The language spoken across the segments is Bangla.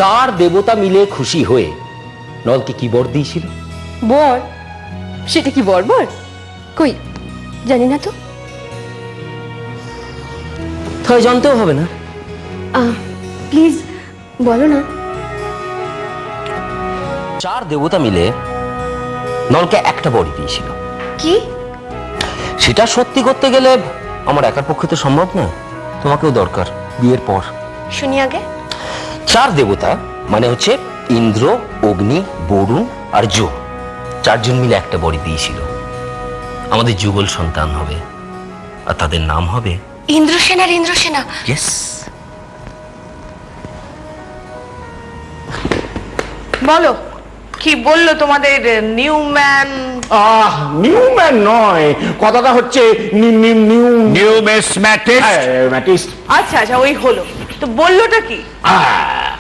চার দেবতা মিলে খুশি হয়ে নলকে কি বর দিয়েছিল? বর? সেটা কি বর? কই, জানি না তো। তাই জানতেও হবে না। প্লিজ বলো না। চার দেবতা মিলে নলকে একটা বরই দিয়েছিল। কি? সেটা সত্যি করতে গেলে আমার একার পক্ষে তো সম্ভব না, তোমাকেও দরকার বিয়ের পর। শুনি আগে। চার দেবতা মানে হচ্ছে ইন্দ্র, অগ্নি, বরুণ আর যম, চারজন মিলে একটা বরই দিয়েছিল। আমাদের যুগল সন্তান হবে আর তাদের নাম হবে ইন্দ্রসেনা। ইন্দ্রসেনা? ইয়েস। বলো, কি বললো তোমাদের নিউ ম্যান? নিউ ম্যান নয়, কথাটা হচ্ছে নিউমিসম্যাটিস্ট। আচ্ছা আচ্ছা, ওই হলো তো, বললোটা কি?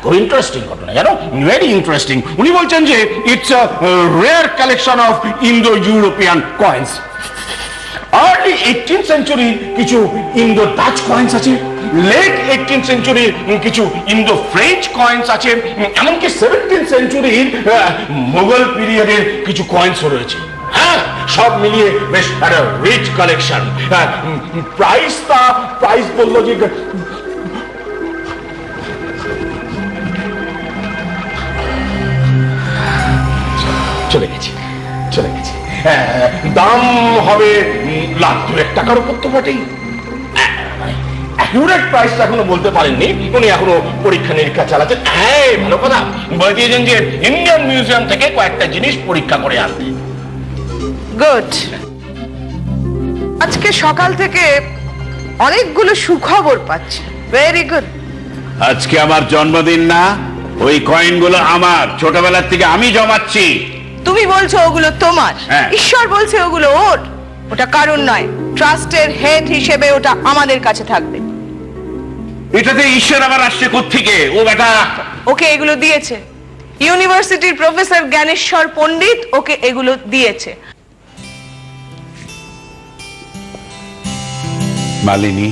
খুব ইন্টারেস্টিং ঘটনা জানো, ভেরি ইন্টারেস্টিং। উনি বলছেন যে it's a rare collection of Indo European coins. Early 18th সেঞ্চুরির কিছু ইন্দো ডাচ কয়েন্স আছে, লেট 18th সেঞ্চুরির কিছু ইন্দো ফ্রেঞ্চ কয়েন্স আছে, এমনকি 17th সেঞ্চুরির মোগল পিরিয়ডের কিছু কয়েন্সও রয়েছে। হ্যাঁ, সব মিলিয়ে বেশ একটা রিচ কালেকশন। প্রাইস বললো যে চলে গেছে। দাম হবে $1,00,000 উপর তো বটেই। অ্যাকুরেট প্রাইসটা এখনো বলতে পারেননি, উনি এখনো পরীক্ষা নিরীক্ষা চালাচ্ছেন। হ্যাঁ, ভালো কথা, বলে দিয়েছেন যে ইন্ডিয়ান মিউজিয়াম থেকে কয়েকটা জিনিস পরীক্ষা করে আনতে। গুড। আজকে সকাল থেকে অনেকগুলো সুখবর পাচ্ছি। Very good. আজকে আমার জন্মদিন না, ওই কয়েনগুলো আমার, ছোটবেলার থেকে আমি জমাচ্ছি। তুমি বলছো ওগুলো তোমার, হ্যাঁ। ঈশ্বর বলছে ওগুলো ওর। ওটা কারণ নয়, ট্রাস্টের হেড হিসেবে ওটা আমাদের কাছে থাকবে। এটাতে ঈশ্বর আবার আসছে কোত্থেকে? ও বেটা ওকে এগুলো দিয়েছে ইউনিভার্সিটির প্রফেসর জ্ঞানেশ্বর পণ্ডিত, ওকে এগুলো দিয়েছে। মালিনী,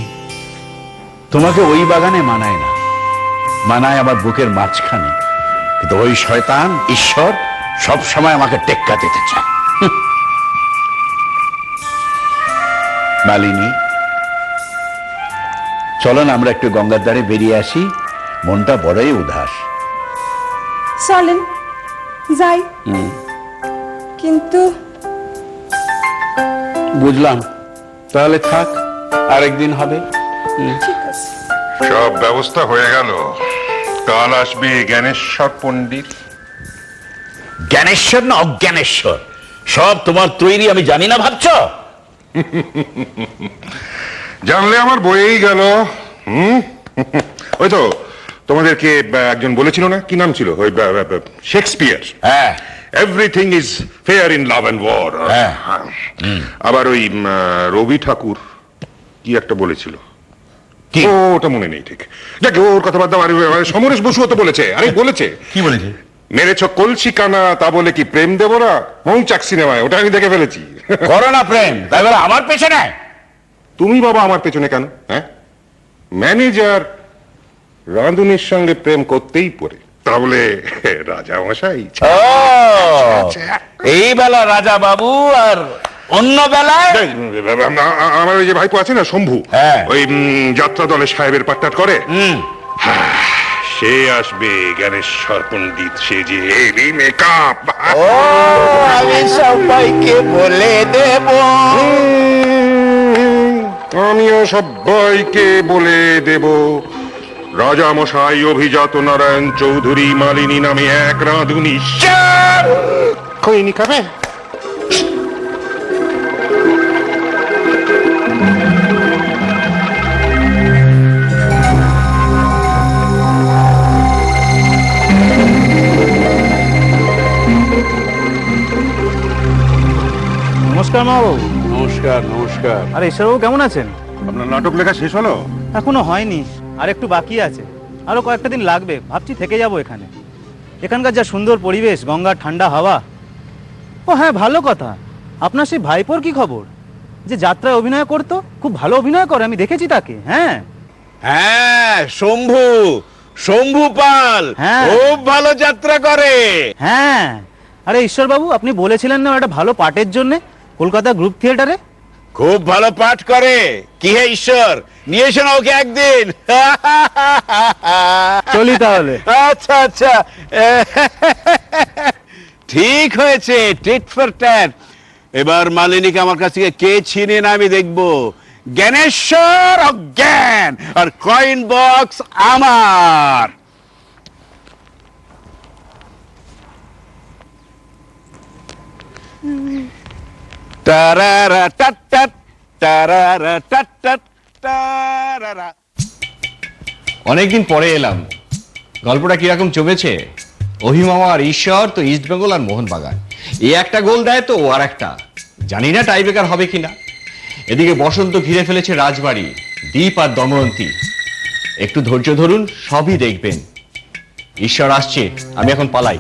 তোমাকে ওই বাগানে মানায় না, মানায় আমার বুকের মাঝখানে। কিন্তু ওই শয়তান ঈশ্বর সব সময় আমাকে টেক্কা দিতে চায়। মালিনী, চলো না আমরা একটু গঙ্গার ধারে বেরিয়ে আসি, মনটা বড়ই উদাস। চলেন যাই, কিন্তু বুঝলাম, তাহলে থাক, আরেকদিন হবে। ঠিক আছে। সব ব্যবস্থা হয়ে গেল, কাল আসবে জ্ঞানেশ্বর পণ্ডিত। জ্ঞানেশ্বর না অজ্ঞানেশ্বর, সব তোমার তৈরি, আমি জানি না ভাবছ? জানলে আমার বইয়েই গেল। ওই তো তোমাদেরকে একজন বলেছিল না, কি নাম ছিল, ওই শেক্সপিয়ার। হ্যাঁ, everything is fair in love and war. হ্যাঁ। আবার ওই রবি ঠাকুর কি একটা বলেছিল, কি? ওটা মনে নেই ঠিক। যাক, ওর কথা বাদ দাও। সমরেশ বসুও তো বলেছে। আরে বলেছে, কি বলেছে? মেরেছ কলসি কানা, তা বলে কি প্রেম দেবো না? মৌচাক সিনেমায়, ওটা আমি দেখে ফেলেছি। করো না প্রেম, তাই বলে আমার পেছনে? তুমি বাবা আমার পেছনে কেন? হ্যাঁ, ম্যানেজার রাঁধুনির সঙ্গে প্রেম করতেই পড়ে, তাহলে রাজা মশাই। ও, এই বেলা রাজা বাবু আর অন্য বেলায় আমার ওই যে ভাইপো আছে না শম্ভু, হ্যাঁ। ওই যাত্রা দলে সাহেবের পাট্টাট করে, সে আসবে জ্ঞানেশ্বর পণ্ডিত সেজে, হেভি মেকআপ। ও, আমি সবাইকে বলে দেব। আমিও সবাইকে বলে দেব, রাজা মশাই অভিজাত নারায়ণ চৌধুরী মালিনী নামে এক রাঁধুনি খৈনি খাবে। নমস্কার মাবাবু। নমস্কার নমস্কার। আরে ঈশ্বরবাবু কেমন আছেন? আপনার নাটক লেখা শেষ হলো? এখনো হয়নি, আর একটু বাকি আছে, আরো কয়েকটা দিন লাগবে। ভাবছি থেকে যাব এখানে। এখানকার যা সুন্দর পরিবেশ, গঙ্গার ঠান্ডা হাওয়া। ও হ্যাঁ, ভালো কথা, আপনার সেই ভাইপোর কি খবর? যে যাত্রায় অভিনয় করতো, খুব ভালো অভিনয় করে, আমি দেখেছি তাকে। হ্যাঁ হ্যাঁ, শম্ভু শম্ভু পাল হ্যাঁ। খুব ভালো যাত্রা করে। হ্যাঁ, আরে ঈশ্বরবাবু, আপনি বলেছিলেন না একটা ভালো পার্টের জন্য কলকাতা গ্রুপ থিয়েটারে? খুব ভালো পাঠ করে। কি হে ঈশ্বর, নিয়ে এসো না ওকে একদিন। চলি তাহলে। আচ্ছা আচ্ছা, ঠিক হয়েছে, টিট ফর ট্যাট। এবার মালিনীকে আমার কাছ থেকে কে ছিনে না আমি দেখবো। জ্ঞানেশ্বর অজ্ঞান, আর কয়েন বক্স আমার। টারারা টাট টাট, টারারা টাট টাট, টারারা। অনেকদিন পরে এলাম। গল্পটা কিরকম জমেছে? অহিমামা আর ঈশ্বর তো ইস্ট বেঙ্গল আর মোহনবাগান, এই একটা গোল দেয় তো ও আর একটা। জানি না টাইব্রেকার হবে কিনা। এদিকে বসন্ত ঘিরে ফেলেছে রাজবাড়ি, দীপ আর দময়ন্তী। একটু ধৈর্য ধরুন, সবই দেখবেন। ঈশ্বর আসছে, আমি এখন পালাই।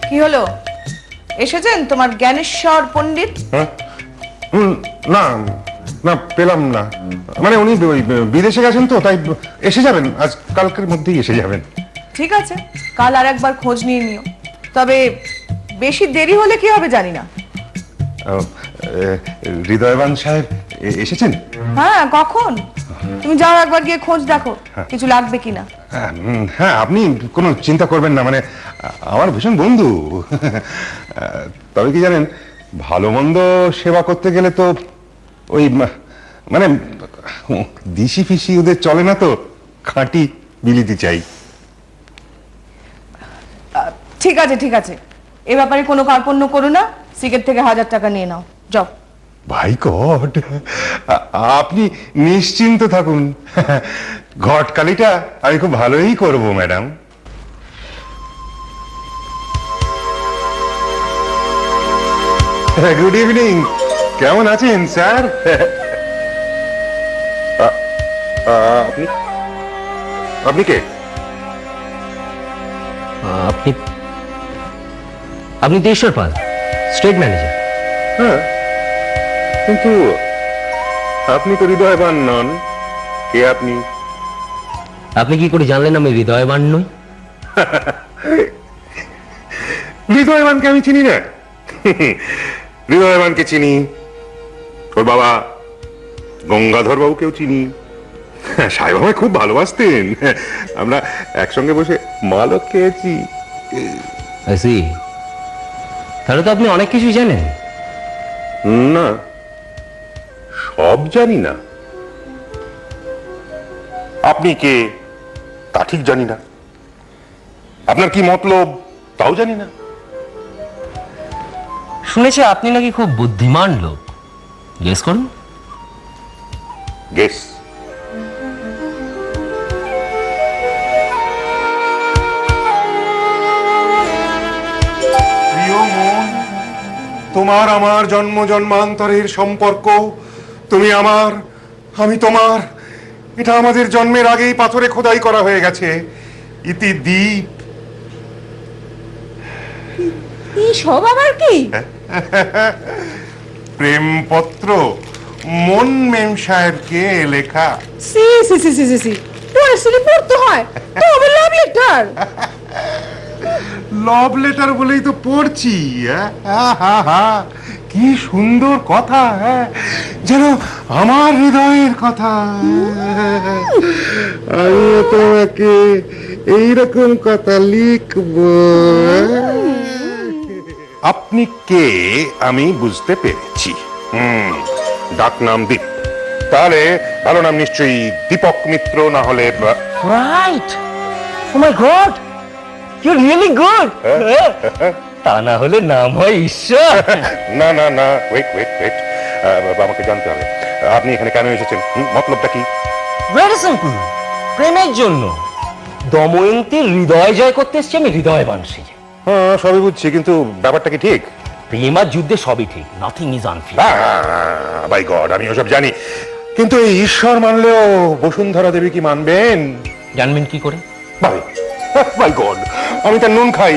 কি হলো, এসেছেন তোমার জ্ঞানেশ্বর পণ্ডিত? হ্যাঁ? না না, পেলাম না। মানে উনি ওই বিদেশে গেছেন তো, তাই এসে যাবেন, আজ কালকের মধ্যেই এসে যাবেন। ঠিক আছে, কাল আর একবার খোঁজ নিয়ে নিও। তবে বেশি দেরি হলে কি হবে জানি না। হৃদয়বান সাহেব এসেছেন? হ্যাঁ, কখন? তুমি যাও একবার গিয়ে খোঁজ দেখো কিছু লাগবে কিনা। হ্যাঁ, আপনি কোনো চিন্তা করবেন না, মানে আমার ভীষণ বন্ধু। তবে কি জানেন, ভালো মন্দ সেবা করতে গেলে তো ওই মানে দিশি ফিসি ওদের চলে না, তো খাঁটি বিলিতি চাই। ঠিক আছে ঠিক আছে, এ ব্যাপারে কোনো কার্পণ্য করো না। সিগারেট থেকে 1000 টাকা নিয়ে নাও, যাও। ভাই গড, আপনি নিশ্চিন্ত থাকুন, ঘটকালিটা আমি খুব ভালোই করব ম্যাডাম। গুড ইভিনিং, কেমন আছেন স্যার? আপনি আপনি কে? আপনি আপনি তো ঈশ্বর পাল, স্টেট ম্যানেজার। হ্যাঁ, কিন্তু আপনি তো হৃদয়বান নন। কে আপনি? আপনি কি করে জানলেন আমি হৃদয়বান নই? হৃদয়বানকে আমি চিনি না। হৃদয়বানকে চিনি, ওর বাবা গঙ্গাধর বাবুকেও চিনি। সাহেব আমায় খুব ভালোবাসতেন, আমরা একসঙ্গে বসে মালও খেয়েছি। I see. তাহলে তো আপনি অনেক কিছুই জানেন। না, সব জানি না। আপনি কে তা ঠিক জানি না, আপনার কি মতলব তাও জানি না। শুনেছি আপনি নাকি খুব বুদ্ধিমান লোক। গেস করুন। গেস? প্রিয় মন, তোমার আমার জন্ম জন্মান্তরের সম্পর্ক। তুমি আমার, আমি তোমার। এটা আমাদের জন্মের আগেই পাথরে খোদাই করা হয়ে গেছে। ইতি দ্বীপ। এই সব আবার কি? প্রেমপত্র, মন মেম সাহেবকে লেখা। সি সি সি সি সি সি, পড়াশোনা পড়তে হয় তো, আবার লাভ লেটার। লভ লেটার বলেই তো পড়ছি। আহা, কি সুন্দর কথা, হ্যাঁ, যেন আমার হৃদয়ের কথা। আমি তোমাকে এইরকম কথা লিখব। আপনি কে আমি বুঝতে পেরেছি। ডাক নাম দীপ, তাহলে ভালো নাম নিশ্চয়ই দীপক মিত্র, না হলে right. Oh my god, you are really good. তা না হলে নাম হয় ঈশ্বর। না না না, ওয়েট ওয়েট ওয়েট, আমাকে জানতে হবে আপনি এখানে কেন এসেছেন, মতলবটা কি? ভেরি সিম্পল, প্রেমের জন্য। দময়ন্তীর হৃদয় জয় করতে এসেছি আমি হৃদয়বান সেজে। হ্যাঁ, সবই বুঝছি, কিন্তু ব্যাপারটা কি ঠিক? প্রেম আর যুদ্ধে সবই ঠিক, nothing is unfair. By god, আমি ওসব জানি, কিন্তু এই ঈশ্বর মানলেও বসুন্ধরা দেবী কি মানবেন? জানবেন কি করে? বাই গড, আমি তার নুন খাই,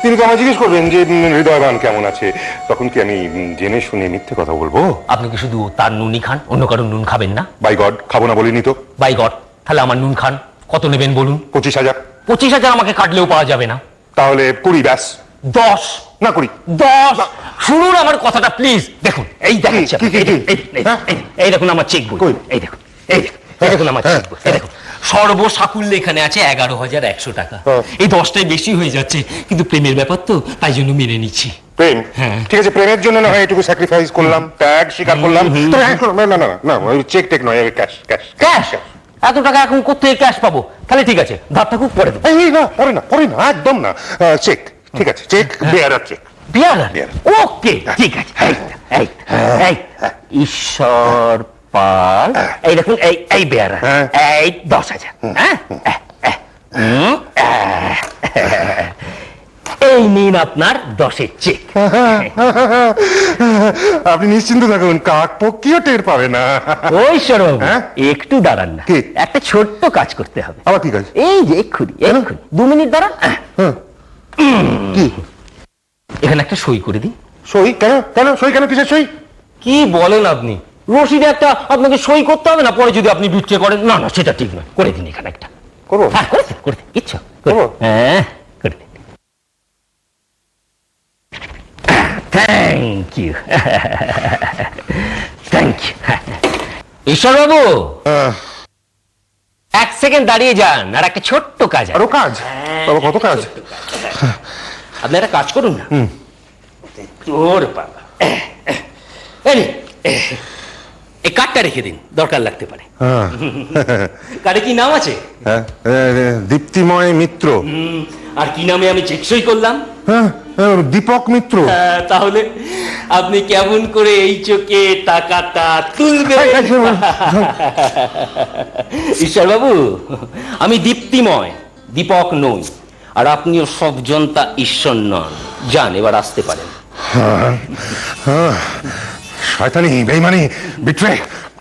তিনি তো আমায় জিজ্ঞেস করবেন যে হৃদয়বান কেমন আছে, তখন কি আমি জেনে শুনে মিথ্যে কথা বলবো? আপনি কি শুধু তার নুনই খান, অন্য কারো নুন খাবেন না? বাই গড, খাবো না বলিনি তো। বাই গড, তাহলে আমার নুন খান। কত নেবেন বলুন? 25,000। 25,000 আমাকে কাটলেও পাওয়া যাবে না। তাহলে 20, ব্যাস। 10 না 20। 10 শুনুন আমার কথাটা প্লিজ। দেখুন এই দেখাচ্ছি কি, কি, কি? এই দেখুন আমার চেক বই। কই? এই দেখুন, এই দেখুন আমার চেক বই। এই দেখুন সর্বসাকুল্যে এখানে আছে 11,100 টাকা। এই 10টাই বেশি হয়ে যাচ্ছে, কিন্তু প্রেমের ব্যাপার তো, তাই জন্য মেনে নিচ্ছি। প্রেম? হ্যাঁ। ঠিক আছে, প্রেমের জন্য না হয় এটুকু স্যাক্রিফাইস করলাম, ত্যাগ স্বীকার করলাম। তবে না না না না, ওই চেক টেক নয়, ক্যাশ ক্যাশ ক্যাশ? এত টাকা এখন কোথায় ক্যাশ পাবো? তাহলে ঠিক আছে, ধারটা খুব পরে দেবো। এই না, পরে না, একদম না। চেক, ঠিক আছে, চেক, বেয়ারার চেক। বিয়ার? বিয়ার। ওকে, ঠিক আছে। এই, এই, ঈশ্বর পাল, এই দেখুন, এই বেয়ার, হ্যাঁ। এই 10,000। হ্যাঁ, এই নিন আপনার 10-এর চেক। আপনি নিশ্চিন্ত থাকুন, কাক পক্ষীও টের পাবে না। ওই সরব, হ্যাঁ? একটু দাঁড়ান না, কি? একটা ছোট্ট কাজ করতে হবে। আবার কি কাজ? এই যে এক্ষুনি 2 মিনিট দাঁড়ান। কি? এখানে একটা সই করে দিন। সই কেন? কেন সই কেন? কিসের সই? কি বলেন আপনি? রসিদে একটা আপনাকে সই করতে হবে না? পরে যদি আপনি বিট্রে করেন, না না সেটা ঠিক নয়, করে দিন এখানে একটা। করবো? হ্যাঁ, করে দিন, করে দিন, ইচ্ছা করবো? হ্যাঁ, করে দিন। Thank you, thank you. ঈশ্বরবাবু, 1 সেকেন্ড দাঁড়িয়ে যান, আর একটা ছোট্ট কাজ আছে। আরো কাজ? বাবা, কত কাজ? আপনি একটা কাজ করুন না। তোর বাবা, এই কার্ডটা রেখে দিন, দরকার লাগতে পারে। হ্যাঁ। কার্ডে কি নাম আছে? হ্যাঁ, দীপ্তিময় মিত্র। আর কি নামে আমি চেক সই করলাম? হ্যাঁ, দীপক মিত্র। তাহলে আপনি কেমন করে এই চোখে টাকাটা তুলবেন? ঈশ্বরবাবু, আমি দীপ্তিময়, দীপক নই, আর আপনিও সব জনতা ঈশ্বর নন। যান, এবার আসতে পারেন। শয়তানি, বেইমানি, বিট্রে।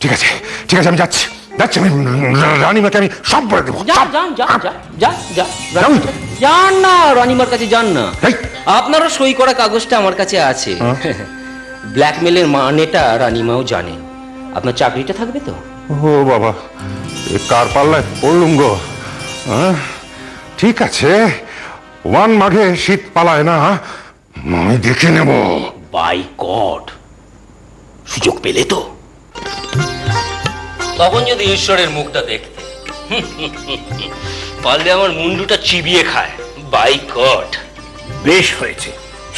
ঠিক আছে, ঠিক আছে, আমি যাচ্ছি, আমি রানীমাকে আমি সব বলে দেবো। যান না, রানিমার কাছে যান না। এই! আপনারও সই করা কাগজটা আমার কাছে আছে। ব্ল্যাকমেলের মানেটা রানিমাও জানে। আপনার চাকরিটা থাকবে তো? ও বাবা, এ কার পাল্লায় পড়লুম গো। ঠিক আছে, 1 মাঘে শীত পালায় না, আমি দেখে নেব। বাই গড, সুযোগ পেলে তো তখন যদি ঈশ্বরের মুখটা দেখতে, পারলে আমার মুন্ডুটা চিবিয়ে খায়। By god. বেশ হয়েছে,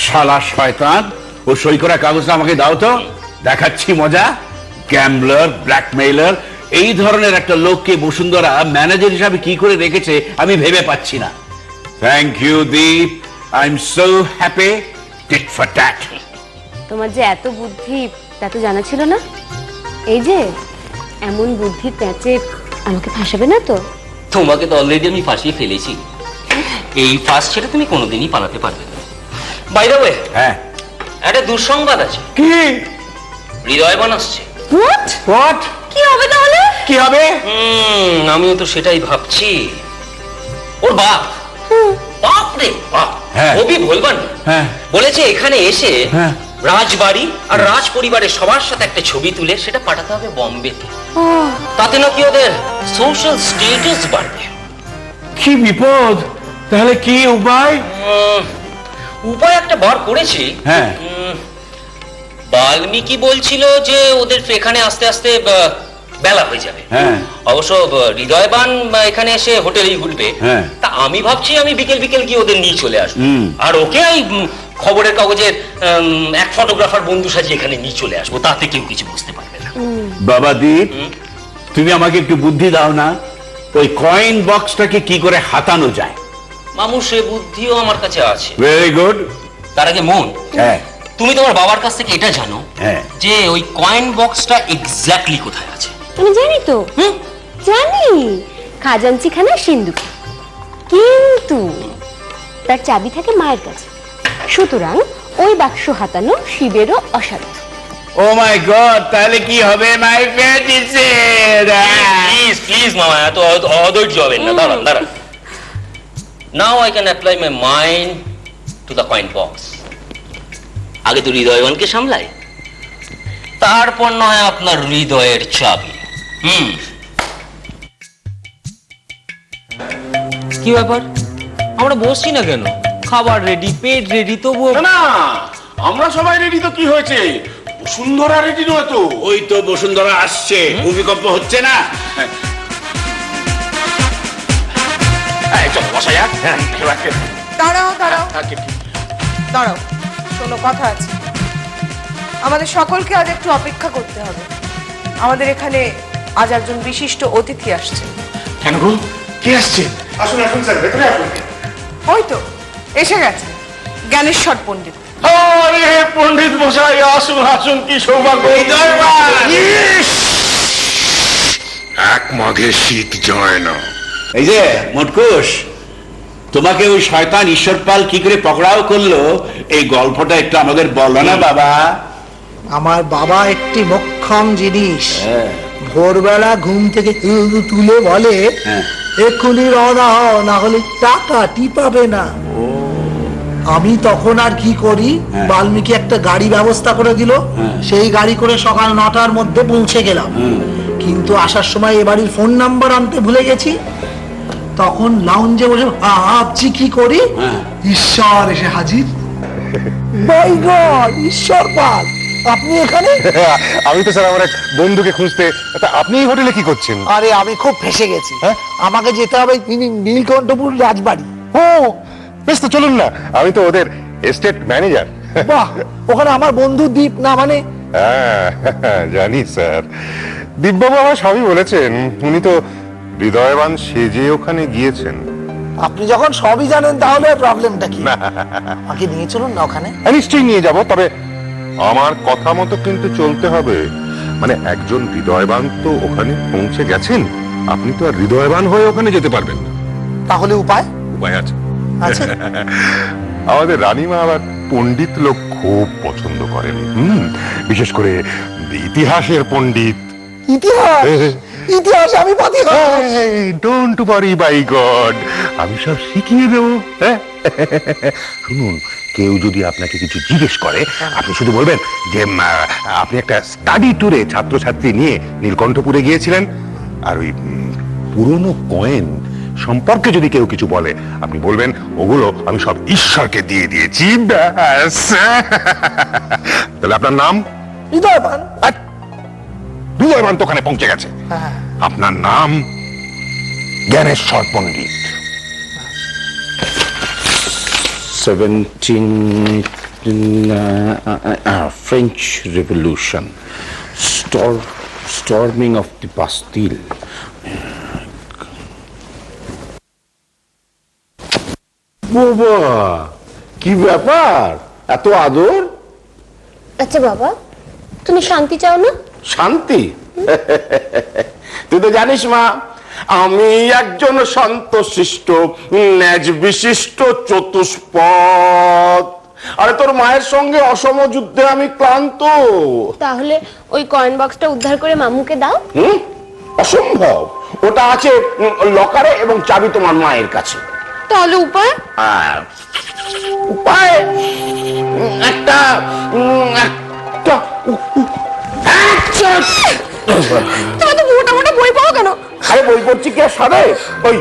শালা শয়তান, ও সই করা কাগজটা আমাকে দাও তো, দেখাচ্ছি মজা। গ্যাম্বলার, ব্ল্যাকমেইলার, এই ধরনের একটা লোককে বসুন্ধরা ম্যানেজার হিসাবে কি করে রেখেছে আমি ভেবে পাচ্ছি না। Thank you Deep, I am so happy. Tit for tat. তোমার যে এত বুদ্ধি তা তো জানা ছিল না। এই যে এমন বুদ্ধির প্যাচে আমাকে ফাঁসাবে না তো? তোমাকে তো অলরেডি আমি ফাঁসিয়ে ফেলেছি। এই ফাঁস ছেড়ে তুমি কোনোদিনই পালাতে পারবে না। বাই দ্য ওয়ে, হ্যাঁ, একটা দুঃসংবাদ আছে। কি? হৃদয়বান আসছে। হোয়াট? কি হবে তাহলে? কি হবে? আমিও তো সেটাই ভাবছি। ওর বাপ, বাপ রে বাপ, হ্যাঁ। কবি বলবেন না। হ্যাঁ। বলেছে এখানে এসে হ্যাঁ। রাজবাড়ি আর রাজ পরিবারের সবার সাথে একটা ছবি তুলে সেটা পাঠাতে হবে বম্বেতে। তাতে নাকি ওদের সোশ্যাল স্ট্যাটাস বাড়বে। কি বিপদ! তাহলে কি উপায়? উপায় একটা বার করেছি। হ্যাঁ। বাল্মীকি বলছিল যে ওদের এখানে আস্তে আস্তে বেলা হয়ে যাবে। হ্যাঁ। অবশ্য হৃদয়বান এখানে এসে হোটেলেই ঘুরবে। হ্যাঁ। তা আমি ভাবছি আমি বিকেল বিকেল গিয়ে ওদের নিয়ে চলে আসবো। হুম। আর ওকে এই খবরের কাগজের এক ফটোগ্রাফার বন্ধু সাজিয়ে এখানে নিয়ে চলে আসবো, তাতে কেউ কিছু বুঝতে পারবে না। বাবা দীপ, তুমি আমাকে একটু বুদ্ধি দাও না, ওই কয়েন বক্সটাকে কি করে হাতানো যায়? মামু, সে বুদ্ধিও আমার কাছে আছে। Very good. তার আগে মন, হ্যাঁ। তুমি তোমার বাবার কাছ থেকে এটা জানো হ্যাঁ। যে ওই কয়েন বক্সটা এক্স্যাক্টলি কোথায় আছে। আমি জানি তো, জানি, খাজাঞ্চিখানা সিন্ধুকে, কিন্তু তার চাবি থাকে মায়ের কাছে। সুতরাং ওই বাক্স হাতানো শিবেরও অসাধ্য। ও মাই গড, তাহলে কি হবে মাই ফেটিসের? প্লিজ প্লিজ মামা, এত অধৈর্য হবেন না। দাঁড়ান দাঁড়ান। Now I can apply my mind to the coin box. আগে তো হৃদয়বানকে সামলাই, তারপর নয় আপনার হৃদয়ের চাবি। কি ব্যাপার, আমরা বসছি না কেন? খাবার রেডি, পেট রেডি, তবুও না, আমরা সবাই রেডি তো কি হয়েছে, বসুন্ধরা রেডি নয় তো? ওই তো বসুন্ধরা আসছে, ভূমিকম্প হচ্ছে না? চল বসা যাক। দাঁড়াও দাঁড়াও দাঁড়াও, শোনো, কথা আছে। আমাদের সকলকে আজ একটু অপেক্ষা করতে হবে। আমাদের এখানে আজ একজন বিশিষ্ট অতিথি আসছে। কেন গো, কে আসছে? আসুন আসুন স্যার, ভেতরে আসুন। ওই তো এসে গেছে জ্ঞানেশ্বর পণ্ডিত। আরে পণ্ডিত মশাই, আসুন আসুন, কি সৌভাগ্য। এক মাঘে শীত যায় না। এই যে মটকুস, তোমাকে ওই শয়তান ঈশ্বরপাল কি করে পকড়াও করলো, এই গল্পটা একটু আমাদের বলো না বাবা। আমার বাবা একটি মোক্ষম জিনিস। ভোরবেলা ঘুম থেকে তুলে বলে এক্ষুনি রওনা হও, না হলে টাকা টিপাবে না। আমি তখন আর কি করি, বাল্মীকি একটা গাড়ি ব্যবস্থা করে দিল, সেই গাড়ি করে সকাল 9টার মধ্যে পৌঁছে গেলাম। কিন্তু আসার সময় এ বাড়ির ফোন নাম্বার আনতে ভুলে গেছি। তখন লাউঞ্জে বসে ভাবছি কি করি, ঈশ্বর এসে হাজির। মাই গড, ঈশ্বর পাল, আপনি এখানে? আমি তো স্যার আমার এক বন্ধুকে খুঁজতে। তা আপনি এই হোটেলে কি করছেন? আরে আমি খুব ফেসে গেছি, আমাকে যেতে হবে নীলকণ্ঠপুর রাজবাড়ি। ও বেশ, তো চলুন না, আমি তো ওদের এস্টেট ম্যানেজার। বাহ, ওখানে আমার বন্ধু দীপ না মানে? হ্যাঁ, জানি স্যার, দিব্যবাবু আমার সবই বলেছেন। উনি তো হৃদয়বান সেজে ওখানে গিয়েছেন। আপনি যখন সবই জানেন তাহলে প্রবলেমটা কি? আমাকে নিয়ে চলুন না ওখানে। নিশ্চয়ই নিয়ে যাব, তবে আমার কথা মতো কিন্তু চলতে হবে। মানে একজন হৃদয়বান তো ওখানে পৌঁছে গেছেন, আপনি তো আর হৃদয়বান হয়ে ওখানে যেতে পারবেন না। তাহলে উপায়? উপায় আছে। আছে? আমাদের রানীমা আবার পণ্ডিত লোক খুব পছন্দ করেন। বিশেষ করে ইতিহাসের পণ্ডিত। ইতিহাস? ইতিহাস আমি পাতি। ডোন্ট ওয়ারি বাই গড, আমি সব শিখিয়ে দেবো। শুনুন, কেউ যদি আপনাকে কিছু জিজ্ঞেস করে, আপনি শুধু বলবেন যে আপনি একটা স্টাডি ট্যুরে ছাত্রছাত্রী নিয়ে নীলকণ্ঠপুরে গিয়েছিলেন, আর ওই পুরনো কয়েন সম্পর্কে যদি কেউ কিছু বলে, আপনি বলবেন ওগুলো আমি সব ঈশ্বরকে দিয়ে দিয়েছি। ব্যাস। তাহলে আপনার নাম? হৃদয়বান। হৃদয়বান তো ওখানে পৌঁছে গেছে। আপনার নাম জ্ঞানেশ্বর পণ্ডিত। 17 French Revolution, storming of the Bastille. বাবা, কি ব্যাপার, এত আদর? আচ্ছা বাবা, তুমি শান্তি চাও না? শান্তি? তুই তো জানিস মা, আমি একজন শান্তশিষ্ট ন্যাজ বিশিষ্ট চতুষ্পদ। আরে তোর মায়ের সঙ্গে অসম যুদ্ধে আমি ক্লান্ত। তাহলে ওই কয়েন বক্সটা উদ্ধার করে মামুকে দাও। অসম্ভব, ওটা আছে লকারে এবং চাবি তোমার মায়ের কাছে। তাহলে উপায়? উপায় একটা তুমি তো মোটা মোটা বই পাও কেন? আরে বই পড়ছি কি আর সাদে? ওই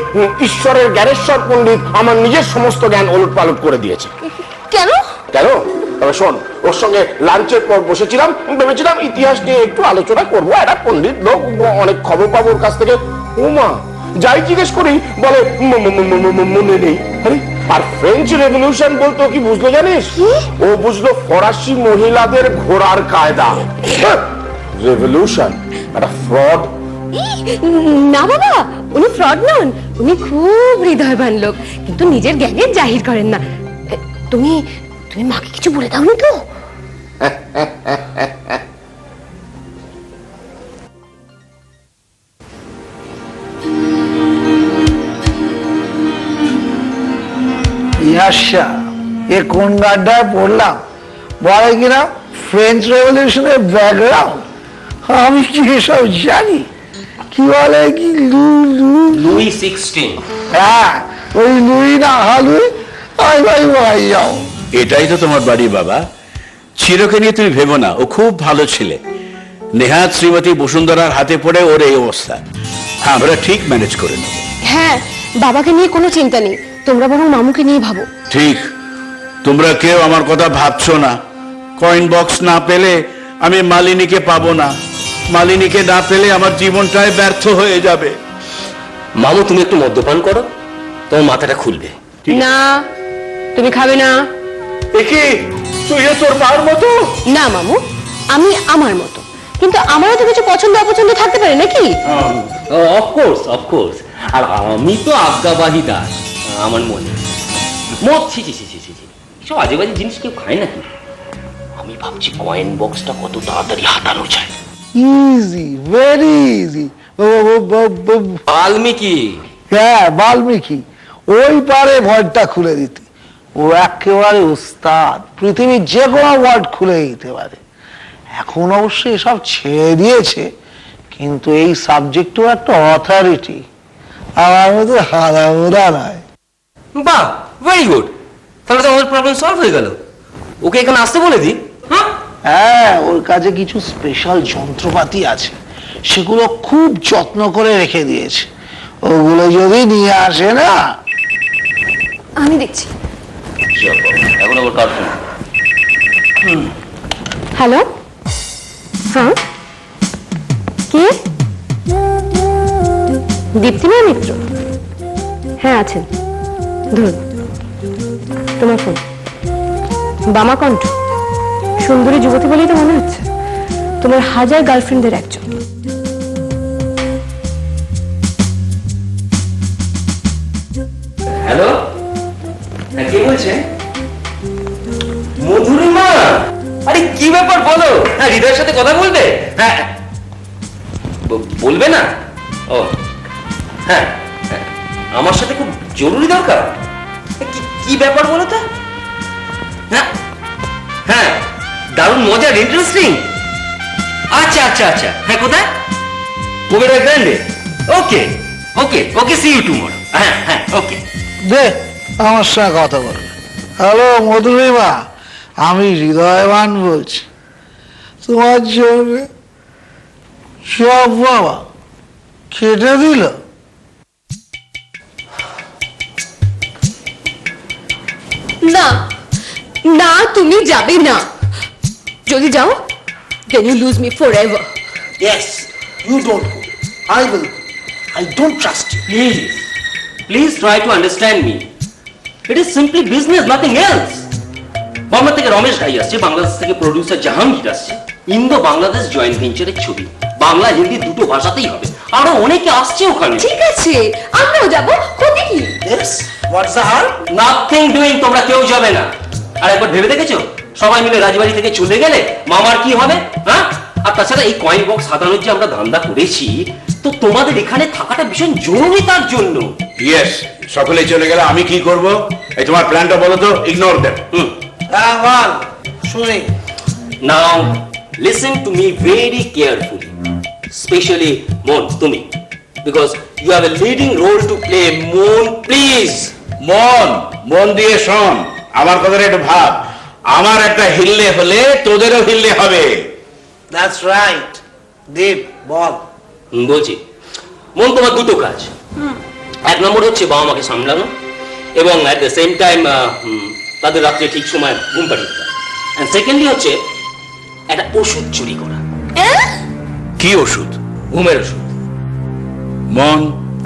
ঈশ্বরের জ্ঞানেশ্বর পণ্ডিত আমার নিজের সমস্ত জ্ঞান ওলট পালট করে দিয়েছে। কেন? কেন? তবে শোন, ওর সঙ্গে লাঞ্চের পর বসেছিলাম, ভেবেছিলাম ইতিহাস নিয়ে একটু আলোচনা করবো। একটা পণ্ডিত লোক, অনেক খবর পাবো ওর কাছ থেকে। ও মা, যাই জিজ্ঞেস করি বলে মনে নেই। আর ফ্রেঞ্চ রেভলিউশন বলতো কি বুঝলো জানিস? ও বুঝলো ফরাসি মহিলাদের ঘোড়ার কায়দা। রেভলিউশন একটা ফ্রড। না বাবা, উনি ফ্রড নন, উনি খুব হৃদয়বান লোক, কিন্তু নিজের জ্ঞানের জাহির করেন না। তুমি তুমি মাকে কিছু বলে দাওনি তো? ইয়াশা, এ কোন গাড্ডায় পড়লাম? বলে কিনা ফ্রেঞ্চ রেভলিউশনের ব্যাকগ্রাউন্ড। আমি কি এসব জানি? কি বলে কি লুই 16। হ্যাঁ, ওই লুই না হালুই, আই ভাই ভাই যাও। এটাই তো তোমার বাড়ি বাবা। চিরকে নিয়ে তুমি ভেবো না, ও খুব ভালো ছেলে। নেহাত শ্রীমতী বসুন্ধরার হাতে পড়ে ওর এই অবস্থা। আমরা ঠিক ম্যানেজ করে নেব। হ্যাঁ, বাবাকে নিয়ে কোনো চিন্তা নেই, তোমরা বরং মামুকে নিয়ে ভাবো। ঠিক, তোমরা কেউ আমার কথা ভাবছো না। কয়েন বক্স না পেলে আমি মালিনীকে পাবো না, মালিনীকে না পেলে আমার জীবনটাই ব্যর্থ হয়ে যাবে। মামু তুমি একটু মদ্যপান করো, তোমার মাথাটা খুলবে। না, তুমি খাবে না। একে তুই তোর মার মতো। না মামু, আমি আমার মতো, কিন্তু আমারও তো কিছু পছন্দ অপছন্দ থাকতে পারে নাকি? Of course of course. আর আমি তো আজ্ঞাবাহী দাস, আমার মনে মদ ছি ছি ছি ছি ছি ছি, সব আজে বাজে জিনিস কেউ খায় নাকি? আমি ভাবছি কয়েন বক্সটা কত তাড়াতাড়ি হাতানো যায়। Easy, very easy. বাল্মীকি হ্যাঁ, বাল্মীকি ওই পারে ভয়টা খুলে দিতে। ও একেবারে উস্তাদ, পৃথিবীর যে কোনো ওয়ার্ড খুলে দিতে পারে। এখন অবশ্যই এসব ছেড়ে দিয়েছে, কিন্তু এই সাবজেক্টও একটা অথরিটি। আমার মতো হারামোরা নয়। বাহ, ভেরি গুড। তাহলে তো আমাদের প্রবলেম সলভ হয়ে গেল। ওকে এখানে আসতে বলে দিই। হ্যাঁ, হ্যাঁ, ওর কাছে কিছু স্পেশাল যন্ত্রপাতি আছে, সেগুলো খুব যত্ন করে রেখে দিয়েছে। ওগুলো যদি নিয়ে আসে না। আমি দেখছি। এখন আবার কার ফোন? হ্যালো, হ্যাঁ কে? দীপ্তিমা মিত্র? হ্যাঁ আছেন, ধরুন তোমার ফোন। বামা কণ্ঠ, সুন্দরী যুবতী বলেই তো মনে হচ্ছে। তোমার হাজার গার্লফ্রেন্ডের একজন। হ্যালো, হ্যাঁ কে বলছেন? মধুরিমা? আরে কি ব্যাপার বলো। হ্যাঁ, হৃদয়ের সাথে কথা বলবে? হ্যাঁ, বলবে না? ও হ্যাঁ, হ্যাঁ, আমার সাথে খুব জরুরি দরকার। কি ব্যাপার বলো তো? হ্যাঁ হ্যাঁ, দারুণ মজার, ইন্টারেস্টিং। আচ্ছা আচ্ছা আচ্ছা, হ্যাঁ কোথায়? কোভিড গ্র্যান্ডে? Okay okay okay, see you tomorrow. হ্যাঁ হ্যাঁ, ওকে। দে আমার সঙ্গে কথা বলবে। হ্যালো মধুরিমা, আমি হৃদয়বান বলছি। তোমার জন্য সব বাবা কেটে দিল। না না, তুমি যাবে না। যদি যাও, then you lose me forever. Yes, you don't go. I will go. I don't trust you. Please try to understand me. It is simply business, nothing else. Bangla থেকে রমেশ ঘাই আসছে, বাংলাদেশ থেকে প্রডিউসার জাহাঙ্গীর আসছে। ইন্দো বাংলাদেশ জয়েন্ট ভেঞ্চারের ছবি, বাংলা হিন্দি দুটো ভাষাতেই হবে। আরো অনেকে আসছে ওখানে। ঠিক আছে, আমরাও যাব, ক্ষতি কি? Yes, what's the harm? Nothing doing, তোমরা কেউ যাবে না। আর একবার ভেবে দেখেছো, সবাই মিলে রাজবাড়ি থেকে চলে গেলে মামার কি হবে? হ্যাঁ, আর তাছাড়া এই কয়েন বক্স হাতানোর যে আমরা ধান্দা করেছি, তো তোমাদের এখানে থাকাটা ভীষণ জরুরি তার জন্য। ইয়েস, সকলে চলে গেলে আমি কি করব? এই তোমার প্ল্যানটা বলো তো। Ignore them. বল, শুনি। Now, listen to me very carefully, especially Mon, তুমি, because you have a leading role to play. Mon, please. মন দিয়ে শোন, আমার কথাটা একটু ভাব। আমার একটা হিললে হলে তোদেরও হিললে হবে। That's right. দীপ, বল। বলছি, মন, তোমার দুটো কাজ। এক নম্বর হচ্ছে বাবা মাকে সামলানো, এবং অ্যাট দ্য সেম টাইম তাদের রাত্রে ঠিক সময় ঘুম পাড়িয়ে দেওয়া। অ্যান্ড সেকেন্ডলি হচ্ছে একটা ওষুধ চুরি করা। কি ওষুধ? ঘুমের ওষুধ। মন,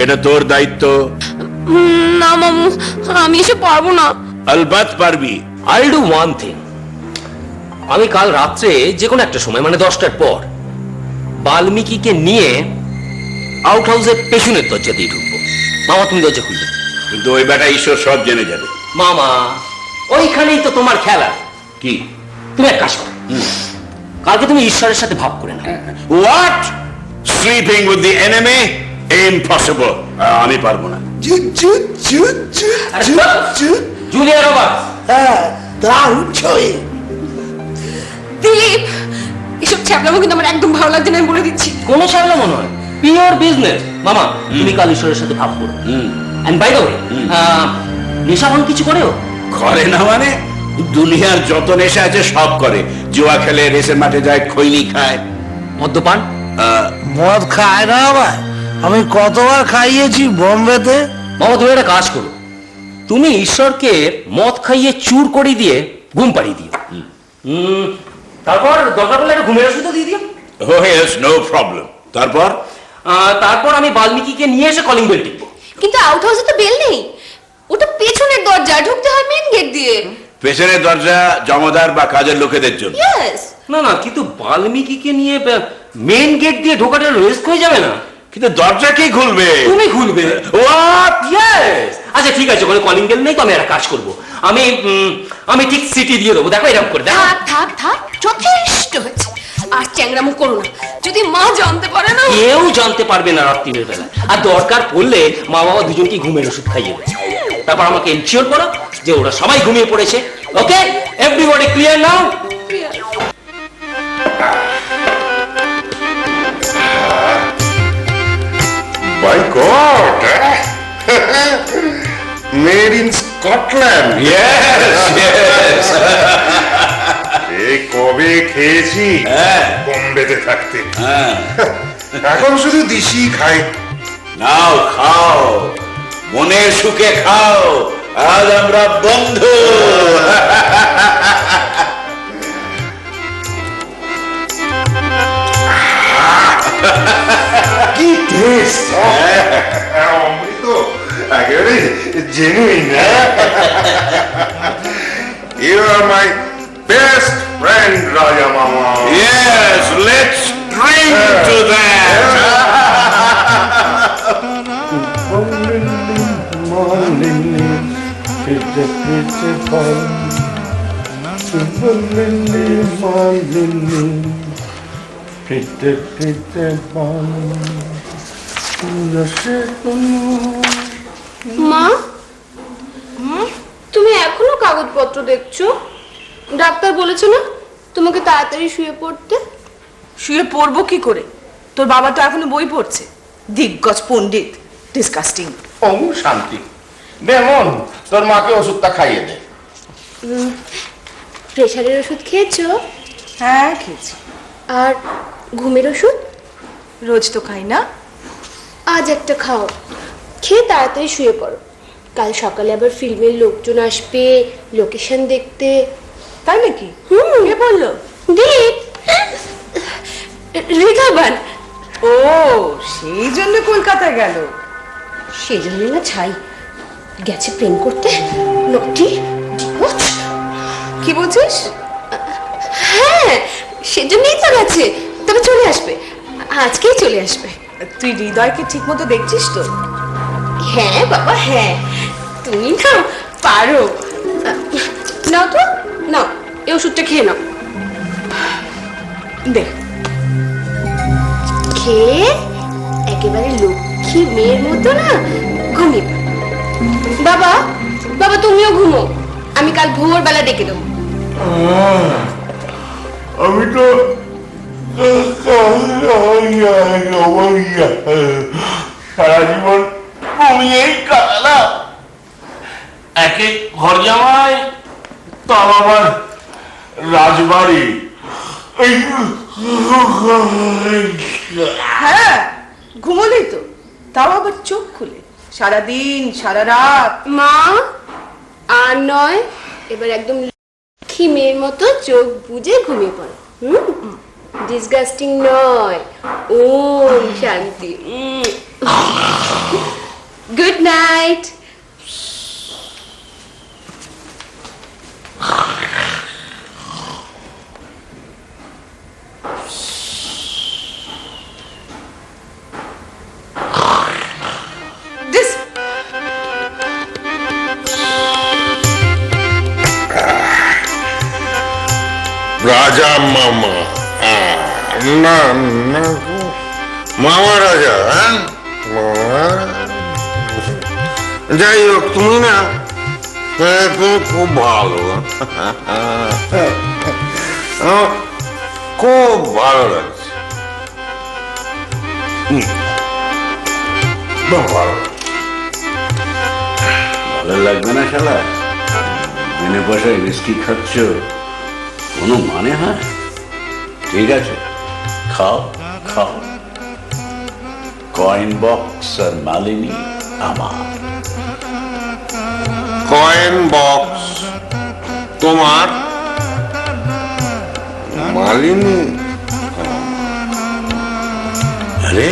এটা তোর দায়িত্ব। না মামু, আমি এসে পারবো না। আলবাত পারবি। I'll do one thing. আমি কাল রাত্রে যে কোনো একটা সময়, মানে 10টার পর, বাল্মীকিকে নিয়ে আউট হাউসের পেছনের দরজা দিয়ে ঢুকবো। মামা, তুমি দরজা খুলবে। কিন্তু ওই বেটা ঈশ্বর সব জেনে যাবে। মামা, ওইখানেই তো তোমার খেলা। কি? তুমি এক কাজ করো, কালকে তুমি ঈশ্বরের সাথে ভাব করে নাও। What? Sleeping with the enemy? Impossible. আমি পারবো না। Julia Roberts. হ্যাঁ, দারুণ ছবি। দীপ, এসব ছ্যাবলামো কিন্তু আমার একদম ভালো লাগছে না, আমি বলে দিচ্ছি। কোনো সামলা মনে হয়, পিওর বিজনেস। মামা, তুমি কাল ঈশ্বরের সাথে ভাব করো। এন্ড বাই দ্য ওয়ে, নেশা ভাঙ কিছু করেও? করে না মানে? দুনিয়ার যত নেশা আছে সব করে, জুয়া খেলে, রেসের মাঠে যায়, খৈনি খায়। মদ্যপান? মদ খায় না ভাই, আমি কতবার খাইয়েছি বোম্বেতে। মামা তুমি একটা কাজ করো, তুমি ঈশ্বরকে মদ খাইয়ে চুর করে দিয়ে ঘুম পাড়িয়ে দিও। তারপর দরকার পড়লে একটা ঘুমের ওষুধও দিয়ে দিও। Oh yes, no problem. তারপর তারপর আমি বাল্মীকিকে নিয়ে এসে কলিং বেল টিপবো। কিন্তু আউট হাউসে তো বেল নেই, ওটা পেছনের দরজা, ঢুকতে হয় মেন গেট দিয়ে। পেছনের দরজা জমাদার বা কাজের লোকেদের জন্য। ইয়েস। না না, কিন্তু বাল্মীকিকে নিয়ে মেন গেট দিয়ে ঢোকাটা রিস্ক হয়ে যাবে না? কিন্তু দরজা কে খুলবে? তুমি খুলবে। What? ইয়েস। আচ্ছা ঠিক আছে, ওখানে কলিং বেল নেই তো আমি একটা কাজ করবো, আমি ঠিক সিটি দিয়ে দেবো। দেখো এরকম করে দেখো। থাক থাক থাক, যথেষ্ট হচ্ছে। আর চ্যাংরামো করো না, যদি মা জানতে পারে না। কেউ জানতে পারবে না রাত্রির বেলা। আর দরকার পড়লে মা বাবা দুজনকে ঘুমের ওষুধ খাইয়ে দেবে। তারপর আমাকে এনশিওর করো যে ওরা সবাই ঘুমিয়ে পড়েছে। Okay, everybody clear now? By God! Made in Scotland! Yes, yes. এই কবে খেয়েছি বোম্বেতে থাকতে, এখন শুধু দিশি খাই। নাও খাও, মনের সুখে খাও, আজ আমরা বন্ধু। কি টেস্ট! অমৃত, একেবারে genuine. You are my best friend, Raja Mama. Yes, let's drink to that. মা, তুমি এখনো কাগজপত্র দেখছো? ডাক্তার বলেছে না তোমাকে তাড়াতাড়ি শুয়ে পড়তে? শুয়ে পড়বো কি করে? তোর বাবা তো এখনো বই পড়ছে। দিগ্গজ পণ্ডিত, ডিসকাস্টিং। ওম শান্তি। বেমন, তোর মাকে ওষুধটা খাইয়ে দে। প্রেশারের ওষুধ খেয়েছো? হ্যাঁ খেয়েছি। আর ঘুমের ওষুধ? রোজ তো খাই না। আজ একটা খাও, খেয়ে তাড়াতাড়ি শুয়ে পড়ো। কাল সকালে আবার ফিল্মের লোকজন আসবে লোকেশন দেখতে। তাই নাকি? কে বললো? দীপ, রিধাবান। ও, সেই জন্য কলকাতা গেল। সেই জন্য না ছাই, গেছে প্রেম করতে। লোকটি কি বলছিস? হ্যাঁ, সেজন্যই তো গেছে। তবে চলে আসবে, আজকেই চলে আসবে। তুই হৃদয়কে ঠিক মতো দেখছিস তো? হ্যাঁ বাবা হ্যাঁ, তুমি না পারো। নাও তো, নাও এই ওষুধটা খেয়ে নাও। দে। খেয়ে একেবারে লক্ষ্মী মেয়ের মতো না ঘুমিয়ে পড়ো। বাবা, বাবা তুমিও ঘুমো, আমি কাল ভোরবেলা ডেকে দেবো। আমি তো সারা জীবন ঘুমিয়েই কাটালাম। একে ঘর জামাই, তাও আবার রাজবাড়ি। হ্যাঁ, ঘুমোলি তো, তাও আবার চোখ খুলে। সারাদিন সারা রাত। মা, আর নয়, এবার একদম লক্ষ্মী মেয়ের মতো চোখ বুজে ঘুমিয়ে পড়ো। ডিসগাস্টিং নয়, ওম শান্তি। Good night. রাজা মামা, না না, মামা রাজা। হ্যাঁ মামা, যাই হোক, তুমি না তুমি খুব ভালো। আমার খুব ভালো লাগছে। ভালো ভালো লাগবে না শালা? বিনা পয়সায় মিষ্টি খাচ্ছ, কোনো মানে হয়? ঠিক আছে, খাও খাও। কয়েন বক্স আর মালিনী আমার। কয়েন বক্স তোমার, মালিনী আরে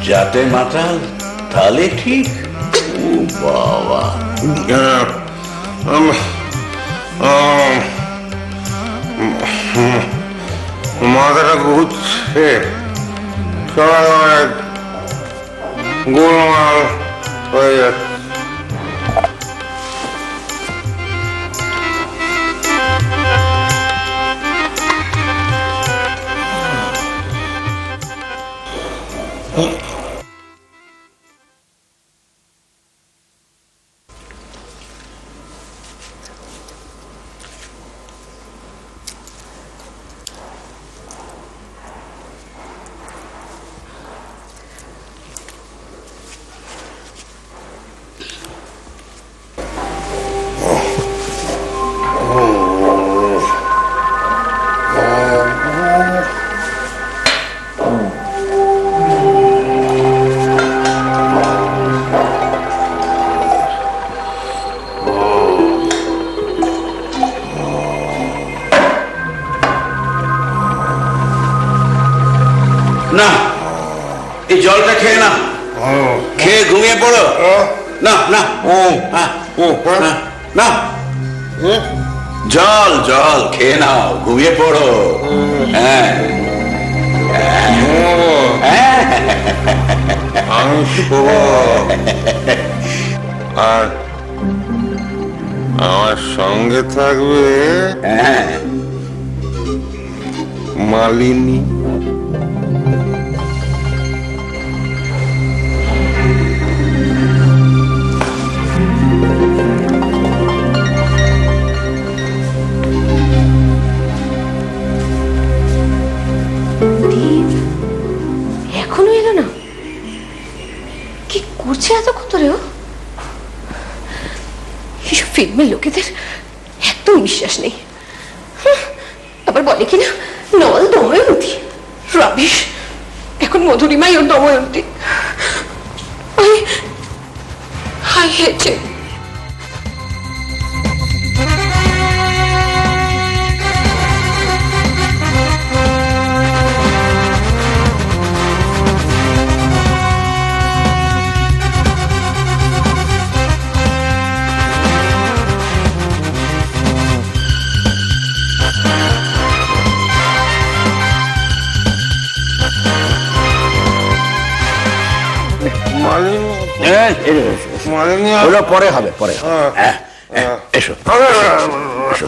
যাতে মাতাল তাহলে ঠিক। ও বাবা, মাথাটা ঘুরছে, গোলমাল হয়ে যাচ্ছে। না, এই জলটা খেয়ে না, খেয়ে ঘুমিয়ে পড়ো। না না না না, জল জল খেয়ে নাও, ঘুমিয়ে পড়ো। হ্যাঁ আমি আর আমার সঙ্গে থাকবে মালিনী। এখনো এলো না? কি করছে এতক্ষণ ধরে ও? এইসব ফিল্মের লোকেদের একদম বিশ্বাস নেই। আবার বলে কিনা নল দময়ন্তী, রাবিশ। এখন মধুরিমাই ওর Damayanti. I hate it. Malini ওটা পরে হবে, পরে হবে। এসো এসো।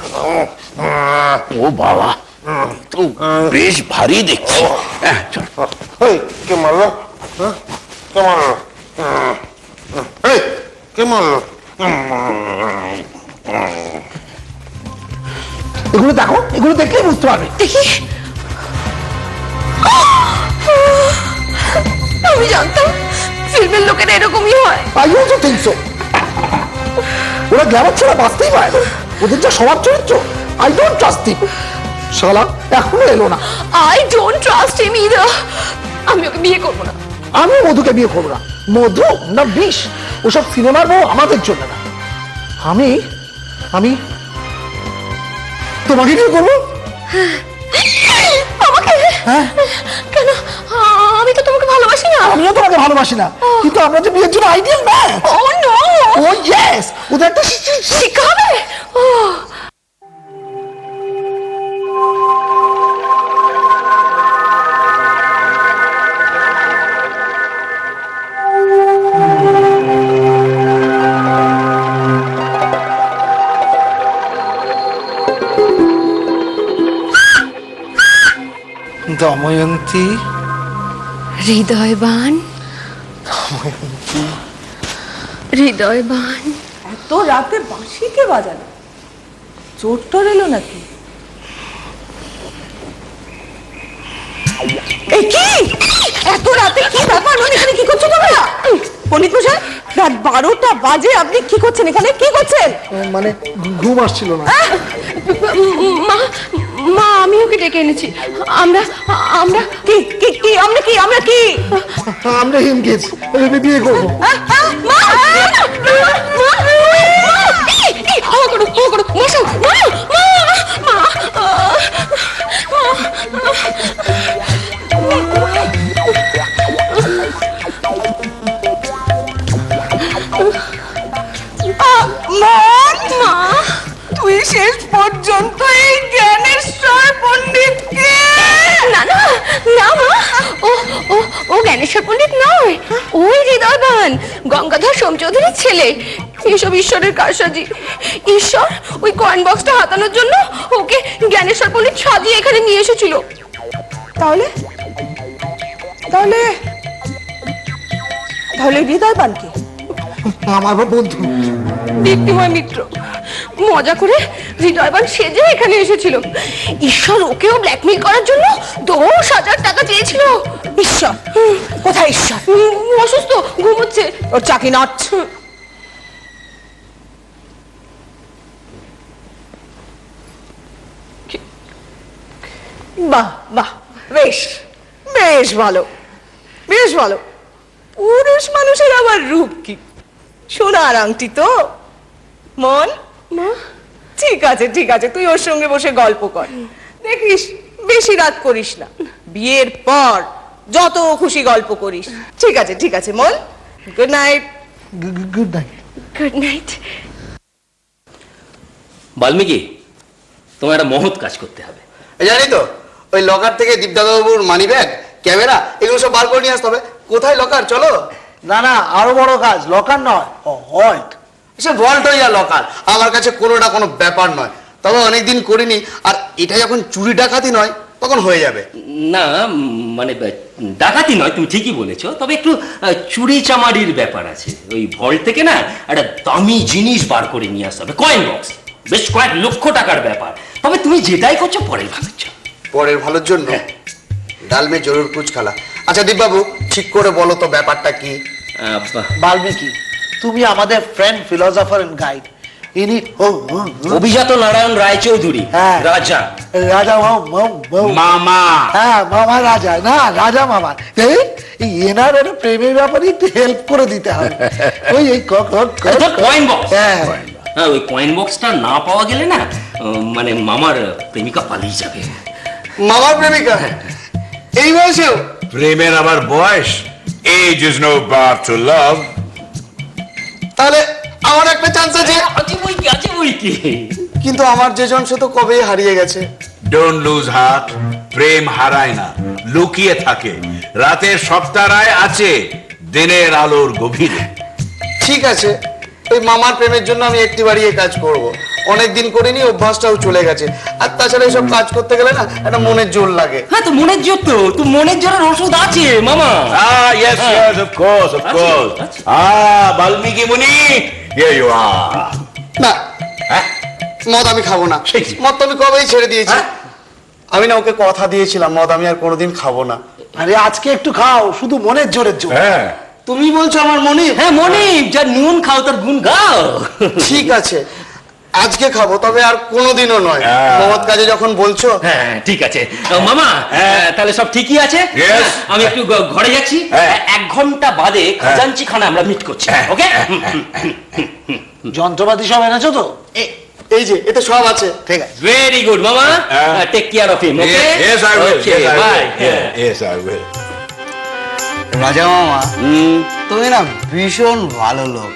ও বাবা, তো বেশ ভারী দেখছি। চল। কে মারলো? কে মারলো? কে মারলো? এগুলো দেখো, এগুলো দেখলেই বুঝতে পারবে। দেখি, আমি জানতাম ফিল্মের লোকেরা এরকমই হয়। I also think so. ওরা গ্ল্যামার ছাড়া বাঁচতেই পারে না। ওদের যা স্বভাব চরিত্র, I don't trust him. শালা এখনো এলো না। I don't trust him either. আমি ওকে বিয়ে করবো না। আমি মধুকে বিয়ে করবো না। মধু না বিষ, ওসব সিনেমার বউ আমাদের জন্য না। আমি আমি তোমাকে বিয়ে করবো। আমাকে? কেন? আমি তো তোমাকে ভালোবাসি না। আমিও তোমাকে ভালোবাসি না, কিন্তু আমরা যে বিয়ের জন্য ideal match. Oh no! Oh yes! ওদের একটা শিক্ষা হবে। দময়ন্তী, হৃদয়বান, হৃদয়বান। এত রাতে বাঁশি কে বাজালো? চোর টোর এলো নাকি? এই কি এত রাতে কি ব্যাপার? এখানে কি করছো তোমরা? পণ্ডিত মশাই, রাত 12টা বাজে, আপনি কি করছেন এখানে? কি করছেন? মানে ঘুম আসছিল না। মা মা আমি ওকে ডেকে এনেছি। আমরা আমরা কি কি কি আমরা কি আমরা কি আমরা এনগেজ, বিয়ে করবো। মা! তুই শেষ পর্যন্ত এই জ্ঞানেশ্বর পণ্ডিতকে? না না না মা, ও ও ও জ্ঞানেশ্বর পণ্ডিত নয়, ওই হৃদয়বান গঙ্গাধর সোমচৌধুরীর ছেলে। এসব ঈশ্বরের কারসাজি। ঈশ্বর ওই কয়েন বক্সটা হাতানোর জন্য ওকে জ্ঞানেশ্বর পণ্ডিত সাজিয়ে এখানে নিয়ে এসেছিল। তাহলে তাহলে তাহলে হৃদয়বানকে আমার বন্ধু। দীপ্তিময় মিত্র মজা করে হৃদয়বান সেজে এখানে এসেছিল। ঈশ্বর ওকেও ব্ল্যাকমেইল করার জন্য 10,000 টাকা চেয়েছিল। ঈশ্বর কোথায়? ঈশ্বর অসুস্থ, ঘুমোচ্ছে। ওর চাকি নট। বাহ বাহ, বেশ বেশ ভালো, বেশ ভালো। পুরুষ মানুষের আবার রূপ কি! সোনার আংটি তো মন। মা ঠিক আছে ঠিক আছে, তুই ওর সঙ্গে বসে গল্প কর। দেখিস বেশি রাত করিস না, বিয়ের পর যত খুশি গল্প করিস। ঠিক আছে ঠিক আছে মন, good night. Good night. Good night. Valmiki, তোমার একটা মহৎ কাজ করতে হবে। জানি তো, ওই লকার থেকে দীপদাদাবাবুর মানি ব্যাগ, ক্যামেরা এগুলো সব বার করে নিয়ে আসতে হবে। কোথায় লকার? চলো। না না, আরো বড় কাজ, লকার নয়, হল্ট। সে ভল্ট হইয়া লকার আমার কাছে কোনোটা কোনো ব্যাপার নয়, তবে অনেকদিন করিনি। আর এটা যখন চুরি ডাকাতি নয় তখন হয়ে যাবে। না মানে ডাকাতি নয়, তুমি ঠিকই বলেছো, তবে একটু চুরি চামারির ব্যাপার আছে। ওই ভল্ট থেকে না একটা দামি জিনিস বার করে নিয়ে আসতে হবে, কয়েন বক্স, বেশ কয়েক লক্ষ টাকার ব্যাপার। তবে তুমি যেটাই করছো পরের ভাবছো। পরের ভালোর জন্য ডাল মে জরুর কুচ খালা। আচ্ছা দীপবাবু, ঠিক করে বলো তো ব্যাপারটা কি? বাল্মীকি, তুমি আমাদের ফ্রেন্ড, ফিলোসফার এন্ড গাইড। ইনি অভিজাত নারায়ণ রায়চৌধুরী, হ্যাঁ। রাজা। রাজা মামা। হ্যাঁ, মামা রাজা, না রাজা মামা। এনার একটা প্রেমের ব্যাপারে একটু হেল্প করে দিতে হবে। ওই এই কয়েন বক্স। হ্যাঁ, হ্যাঁ, ওই কয়েন বক্সটা না পাওয়া গেলে না মানে মামার প্রেমিকা পালিয়ে যাবে। মামার প্রেমিকা এই বয়সেও? প্রেমের আবার বয়স? Age is no bar to love. তাহলে আমার একটা চান্স আছে। আছে বই কি, আছে বই কি। কিন্তু আমার যে জন সে তো কবেই হারিয়ে গেছে। Don't lose heart. প্রেম হারায় না, লুকিয়ে থাকে। রাতের সপ্তাহায় আছে দিনের আলোর গভীরে। ঠিক আছে, ওই মামার প্রেমের জন্য আমি একটি বাড়ি এই কাজ করব। অনেকদিন করিনি, অভ্যাসটাও চলে গেছে। আর তাছাড়া এইসব কাজ করতে গেলে না একটা মনের জোর লাগে। হ্যাঁ, তো মনের জোর, তো মনের জোরের ওষুধ আছে মামা। Yes, yes, of course, of course. Valmiki মুনি, here you are. না, হ্যাঁ? মদ আমি খাবো না। সে কি? মদ তো আমি কবেই ছেড়ে দিয়েছি। আমি না ওকে কথা দিয়েছিলাম, মদ আমি আর কোনোদিন খাবো না। আরে আজকে একটু খাও, শুধু মনের জোরের জোর। হ্যাঁ। তুমি বলছো আমার মনে? হ্যাঁ মনে, যা নুন খাও তার গুণ গাও। ঠিক আছে, আজকে খাবো, তবে আর কোনোদিনও নয়। মহৎ কাজে যখন বলছো। হ্যাঁ ঠিক আছে মামা, তাহলে সব ঠিকই আছে। Yes. আমি একটু ঘরে যাচ্ছি। 1 ঘন্টা বাদে খাজাঞ্চি খানা আমরা মিট করছি। ওকে? যন্ত্রপাতি সব এনেছো তো? এই যে এতে সব আছে। ঠিক আছে, ভেরি গুড মামা, take care of him. Okay? Yes, I will. Okay, Yes, I bye. will. Yes, I will. রাজা মামা, তুমি না ভীষণ ভালো লোক।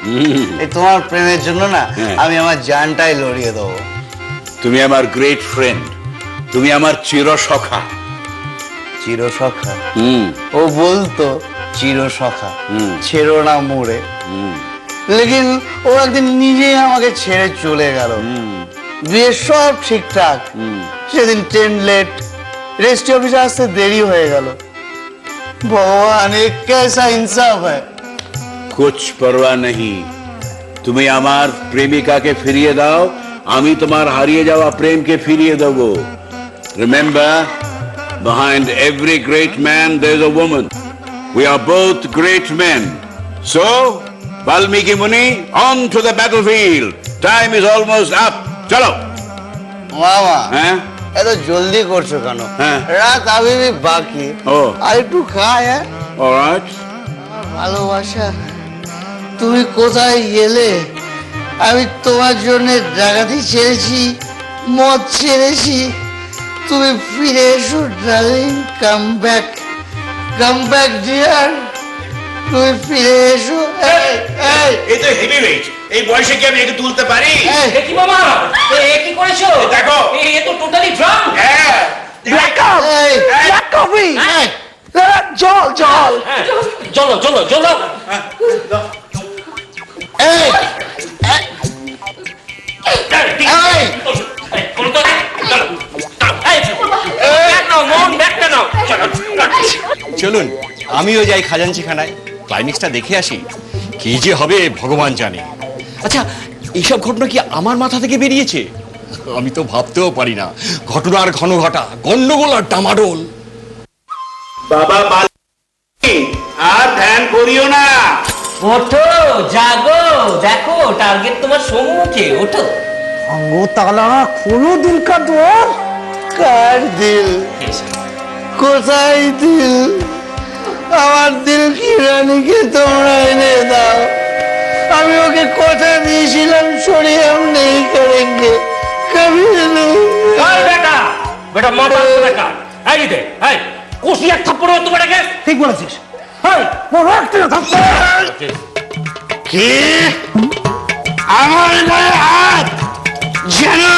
এই তোমার প্রেমের জন্য না আমি আমার জানটাই লড়িয়ে দেবো। তুমি আমার গ্রেট ফ্রেন্ড, তুমি আমার চিরসখা। চিরসখা? ও বলতো চিরসখা, ছেড়ো না মোড়ে। লেকিন ও একদিন নিজেই আমাকে ছেড়ে চলে গেল। বিয়ে সব ঠিকঠাক, সেদিন ট্রেন লেট, রেজিস্ট্রি অফিসে আসতে দেরি হয়ে গেল। ভগবান, এ কেসা ইনসাফ হয়। কুছ পরোয়া নেই, তুমি আমার প্রেমিকাকে ফিরিয়ে দাও, আমি তোমার হারিয়ে যাওয়া প্রেমকে ফিরিয়ে দেব। Remember, behind every great man there is a woman. We are both great men. So, Valmiki Muni, on to the battlefield. Time is almost up. চলো। মামা হ্যাঁ এত জলদি করছো কেন? হ্যাঁ। রাত আবিবি বাকি। ও। আর একটু খায়। হ্যাঁ অলরাইট। ভালোবাসা তুমি কোথায় গেলে? আমি তোমার জন্য ডাকাতি ছেড়েছি, মদ ছেড়েছি, তুমি ফিরে এসো ডার্লিং। কাম ব্যাক ডিয়ার, তুমি ফিরে এসো। এই এই তো হেভি ওয়েট, এই বয়সে কি আমি একে তুলতে পারি? কি মামা এ কি করেছো? দেখো এ তো টোটালি ড্রাম। হ্যাঁ জল জল চলো চলো চলো। এই চলুন আমিও যাই খাজাঞ্চিখানায়, ক্লাইম্যাক্সটা দেখে আসি। কি যে হবে ভগবান জানে। আচ্ছা, এইসব ঘটনা কি আমার মাথা থেকে বেরিয়েছে? আমি তো ভাবতেও পারি না। ঘটনার ঘন ঘটা, গন্ডগোল আর ডামাডোল। বাবা আর ধ্যান করিও না। ওঠো, জাগো, দেখো টার্গেট তোমার সম্মুখে, ওঠো। वो ताला खोलो दिल का द्वार। কার দিল? কোথায় দিল? আমার দিল কি রানীকে তোমরা এনে দাও। আমি ওকে কথা দিয়েছিলাম, সরিয়ে हम नहीं करेंगे कभी नहीं। এই বেটা বেটা মাথা বেটা এই দে এই কোসি এক থাপ্পড় তোমার আগে। ঠিক বলেছিস। এই বড় একটা থাপ্পড়। কি আমার গায়ে হাত? জানো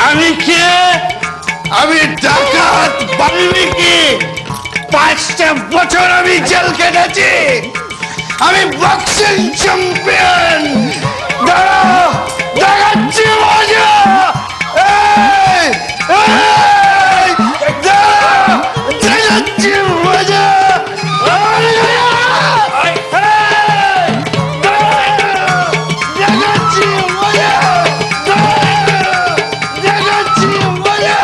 আমি কে? আমি ডাকাত বাল্মীকি। 5টা বছর আমি জেল কেটেছি। আমি বক্সিং চ্যাম্পিয়ন। দাঁড়াও, দেখাচ্ছি মজা। এই, এই, দাঁড়াও, দেখাচ্ছি মজা। আমার গায়ে হাত। এই, দাঁড়াও, দেখাচ্ছি মজা। দাঁড়াও, দেখাচ্ছি মজা।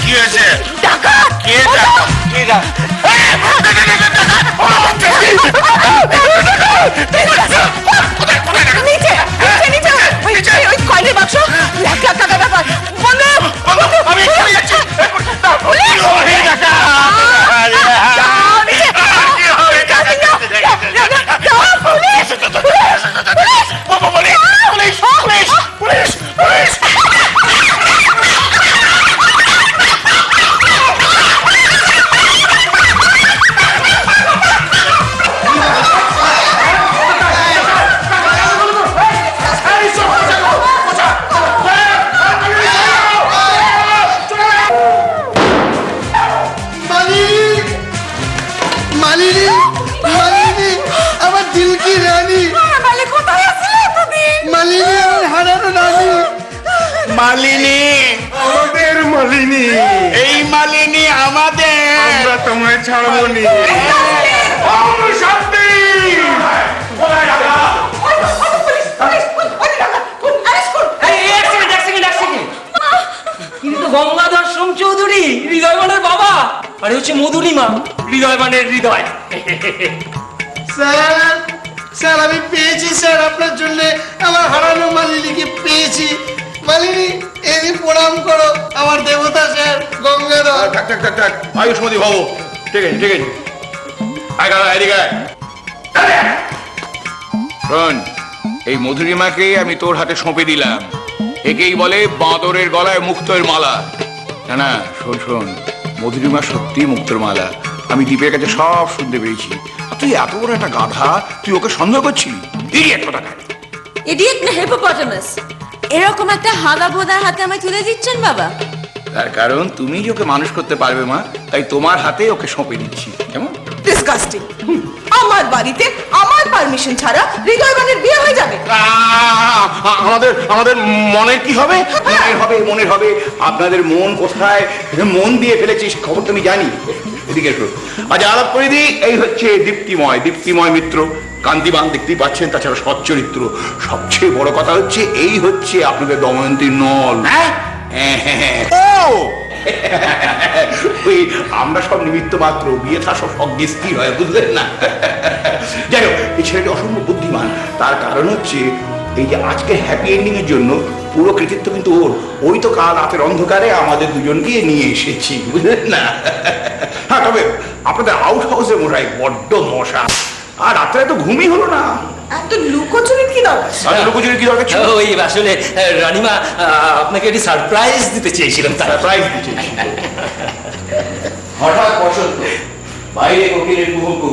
কি হয়েছে? কে ডাকাত? কে ডাকাত? মালিনী, মালিনী, আমার দিল কি রানী। মালিনী, আমার হারানো রানী। মালিনী, আমাদের মালিনী, এই মালিনী আমাদের। আমরা তোমায় ছাড়বো নি। কিন্তু গঙ্গাধর সোম চৌধুরী হৃদয়বানের বাবা, আর হচ্ছে মধুরিমা হৃদয়বানের হৃদয়। স্যার, স্যার আমি পেয়েছি স্যার, আপনার জন্য আমার হারানো মালিনীকে পেয়েছি। মালিনী, এদি প্রণাম করো, আমার দেবতা স্যার গঙ্গাধর। থাক থাক থাক থাক, আয়ুষ্মতি বাবু, ঠিক আছে ঠিক আছে। এদিকে শোন, এই মধুরিমাকে আমি তোর হাতে সঁপে দিলাম। একেই বলে বাঁদরের গলায় মুক্তোর মালা। না না, শোন শোন, মধুরিমা সত্যি মুক্তোর মালা। আমি দীপের কাছে সব শুনতে পেয়েছি। আর তুই এত বড় একটা গাধা, তুই ওকে সন্দেহ করছিলি? ইডিয়েট কোথাকার। ইডিয়েট না হিপোপটেমাস, এরকম একটা হাগা বোদার হাতে আমায় তুলে দিচ্ছেন বাবা? তার কারণ তুমি ওকে মানুষ করতে পারবে মা, তাই তোমার হাতে ওকে সঁপে দিচ্ছি। কেমন ডিসগাস্টিং। আমার বাড়িতে আমার পারমিশন ছাড়া হৃদয়বানের বিয়ে হয়ে যাবে? আমাদের আমাদের মনের কি হবে? মনের হবে, মনের হবে। আপনাদের মন কোথায় মন দিয়ে ফেলেছি সে খবর তো আমি জানি। এদিকে এসো। আচ্ছা, আলাপ করে দিই, এই হচ্ছে দীপ্তিময় মিত্র, কান্তিবান দেখতেই পাচ্ছেন, তাছাড়া সচ্চরিত্র। সবচেয়ে বড় কথা হচ্ছে এই হচ্ছে আপনাদের দময়ন্তীর নল। হ্যাঁ, ওই আমরা সব নিমিত্ত মাত্র, বিয়ে থা সব স্থির হয়, বুঝলেন না? যাই হোক, এই ছেলেটি অসম্ভব বুদ্ধিমান। তার কারণ হচ্ছে এই যে আজকে হ্যাপি এন্ডিং এর জন্য পুরো কৃতিত্ব কিন্তু ওর। ওই তো কাল রাতের অন্ধকারে আমাদের দুজনকে নিয়ে এসেছি, বুঝলেন না? হ্যাঁ, তবে আপনাদের আউট হাউসে মশাই বড্ড মশা, আর রাত্রে তো ঘুমই হলো না। এত লুকোচুরির কি দরকার? লুকোচুরি কি দরকার ছিল? ওই আসলে রানিমা আপনাকে একটি সারপ্রাইজ দিতে চেয়েছিলাম। সারপ্রাইজ দিতে চেয়েছিল। হঠাৎ বসন্ত, বাইরে কোকিলের কুহুকু।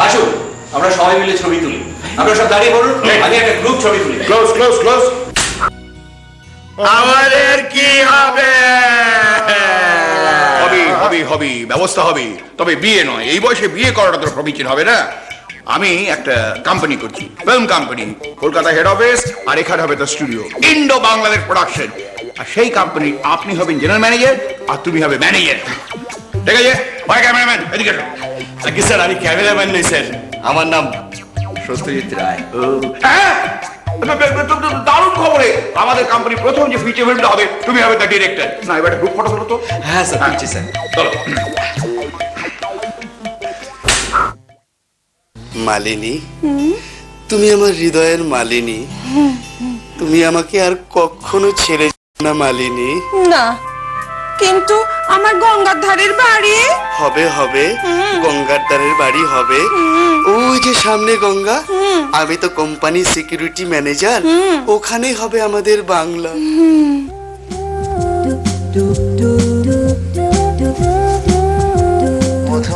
আসুন আমরা সবাই মিলে ছবি তুলি। আপনারা সব দাঁড়িয়ে বলুন, আগে একটা গ্রুপ ছবি তুলি। Close close close. আমাদের কি হবে? হবি ব্যবস্থা হবে, তবে বিয়ে নয়। এই বয়সে বিয়ে করাটা তো সমীচীন হবে না। আমি একটা কোম্পানি করছি, film company, Kolkata head office, আর এখানে হবে তো স্টুডিও, ইন্ডো বাংলাদেশ প্রোডাকশন। আর সেই কোম্পানি আপনি হবেন জেনারেল ম্যানেজার, আর তুমি হবে ম্যানেজার। ঠিক আছে? ভাই ক্যামেরাম্যান এদিকে এসো। আগে স্যার, আমি ক্যামেরাম্যান নই স্যার, আমার নাম সত্যজিৎ রায়। হ্যাঁ, দারুণ খবরে, আমাদের কোম্পানি প্রথম যে ফিচার ফিল্মটা হবে, তুমি হবে তার ডিরেক্টর। না, এবার গ্রুপ ফটো তোলো তো। হ্যাঁ স্যার, দিচ্ছি স্যার। চলো। মালিনী, তুমি আমার হৃদয়ের মালিনী, তুমি আমাকে আর কখনো ছেড়ে যেও না মালিনী। না, কিন্তু আমার গঙ্গার ধারের বাড়ি হবে হবে, গঙ্গার ধারের বাড়ি হবে। ওই যে সামনে গঙ্গা, আমি তো কোম্পানি সিকিউরিটি ম্যানেজার, ওখানেই হবে আমাদের বাংলা। মধু,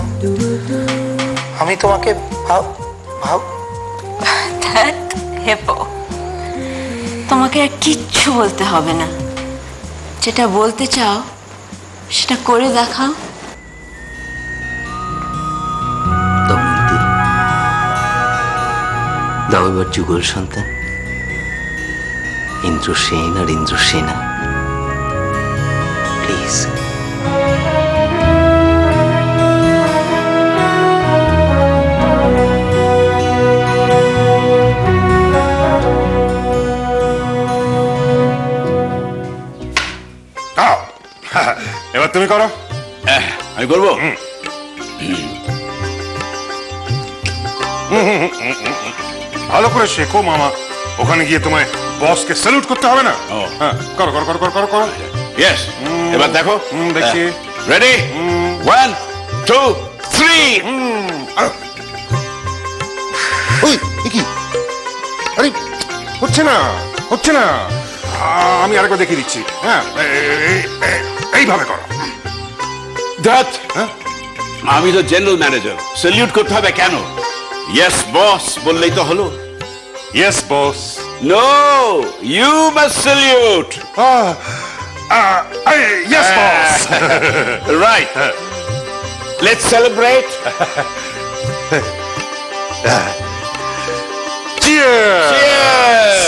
আমি তোমাকে তোমাকে আর কিচ্ছু বলতে হবে না, যেটা বলতে চাও সেটা করে দেখাও। দময়ন্তী, দাও এবার যুগল সন্তান, ইন্দ্রসেন আর ইন্দ্রসেনা, প্লিজ। এবার তুমি করো। আমি করবো। ভালো করে শেখো মামা, ওখানে গিয়ে তোমায় বসকে স্যালুট করতে হবে না। হ্যাঁ, করো করো করো করো করো করো। ইয়েস, এবার দেখো। দেখছি। রেডি? 1 2 3। ওই কি? আরে হচ্ছে না, হচ্ছে না। আমি আরেকবার দেখিয়ে দিচ্ছি। হ্যাঁ, এইভাবে করো। ধ্যাৎ, আমি তো জেনারেল ম্যানেজার, স্যালিউট করতে হবে কেন? ইয়েস বস বললেই তো হলো। Yes boss. No, you must salute. Yes boss. Right, let's celebrate. Cheers. Cheers.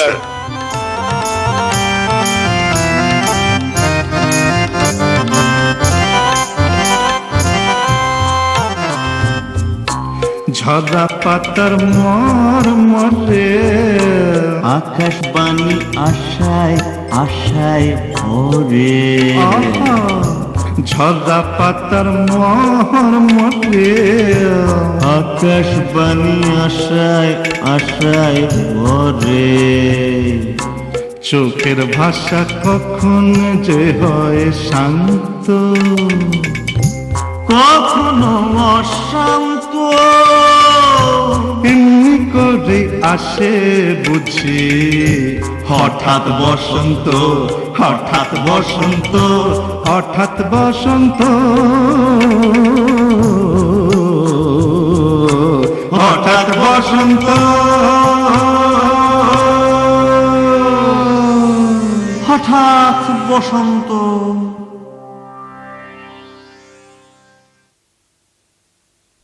ঝরা পাতার মর মরে, আকাশবাণী আশায় আশায় ভরে। ঝরা পাতার মর মরে, আকাশবাণী আশায় আশায় ভরে। চোখের ভাষা কখন যে হয় শান্ত, কখনো অশান্ত, এমনি করে আসে বুঝি হঠাৎ বসন্ত, হঠাৎ বসন্ত, হঠাৎ বসন্ত, হঠাৎ বসন্ত, হঠাৎ বসন্ত।